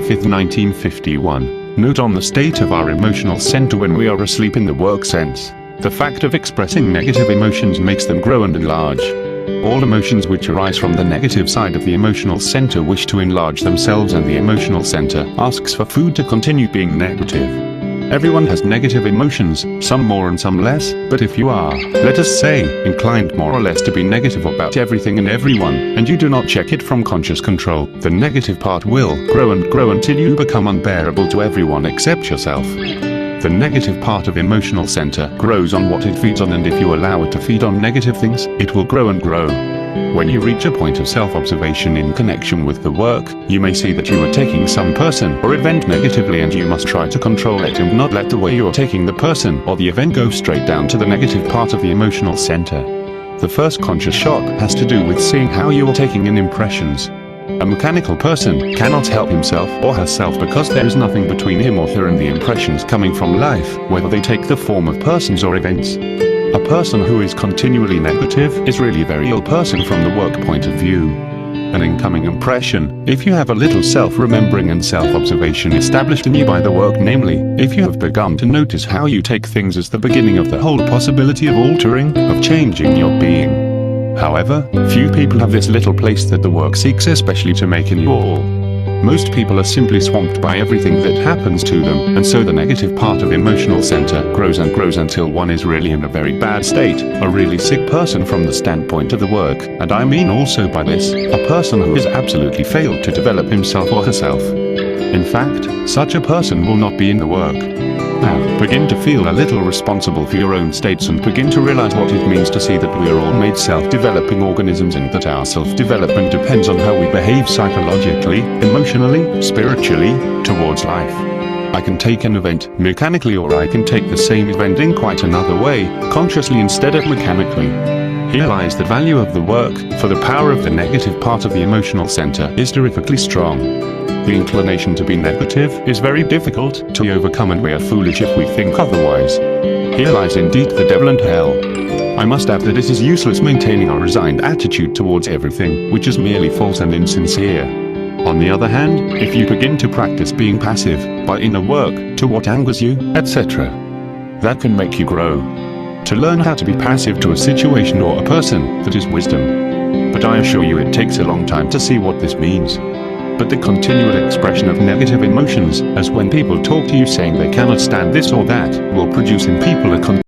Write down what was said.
5th, 1951. Note on the state of our emotional center when we are asleep in the work sense. The fact of expressing negative emotions makes them grow and enlarge. All emotions which arise from the negative side of the emotional center wish to enlarge themselves, and the emotional center asks for food to continue being negative. Everyone has negative emotions, some more and some less, but if you are, let us say, inclined more or less to be negative about everything and everyone, and you do not check it from conscious control, the negative part will grow and grow until you become unbearable to everyone except yourself. The negative part of emotional center grows on what it feeds on, and if you allow it to feed on negative things, it will grow and grow. When you reach a point of self-observation in connection with the work, you may see that you are taking some person or event negatively, and you must try to control it and not let the way you are taking the person or the event go straight down to the negative part of the emotional center. The first conscious shock has to do with seeing how you are taking in impressions. A mechanical person cannot help himself or herself because there is nothing between him or her and the impressions coming from life, whether they take the form of persons or events. A person who is continually negative is really a very ill person from the work point of view. An incoming impression, if you have a little self-remembering and self-observation established in you by the work, namely, if you have begun to notice how you take things as the beginning of the whole possibility of altering, of changing your being. However, few people have this little place that the work seeks especially to make in you all. Most people are simply swamped by everything that happens to them, and so the negative part of emotional center grows and grows until one is really in a very bad state, a really sick person from the standpoint of the work, and I mean also by this, a person who has absolutely failed to develop himself or herself. In fact, such a person will not be in the work. Now, begin to feel a little responsible for your own states and begin to realize what it means to see that we are all made self-developing organisms, and that our self-development depends on how we behave psychologically, emotionally, spiritually, towards life. I can take an event mechanically, or I can take the same event in quite another way, consciously instead of mechanically. Here lies the value of the work, for the power of the negative part of the emotional center is terrifically strong. The inclination to be negative is very difficult to overcome, and we are foolish if we think otherwise. Here lies indeed the devil and hell. I must add that it is useless maintaining a resigned attitude towards everything, which is merely false and insincere. On the other hand, if you begin to practice being passive, by inner work, to what angers you, etc., that can make you grow. To learn how to be passive to a situation or a person, that is wisdom. But I assure you it takes a long time to see what this means. But the continual expression of negative emotions, as when people talk to you saying they cannot stand this or that, will produce in people a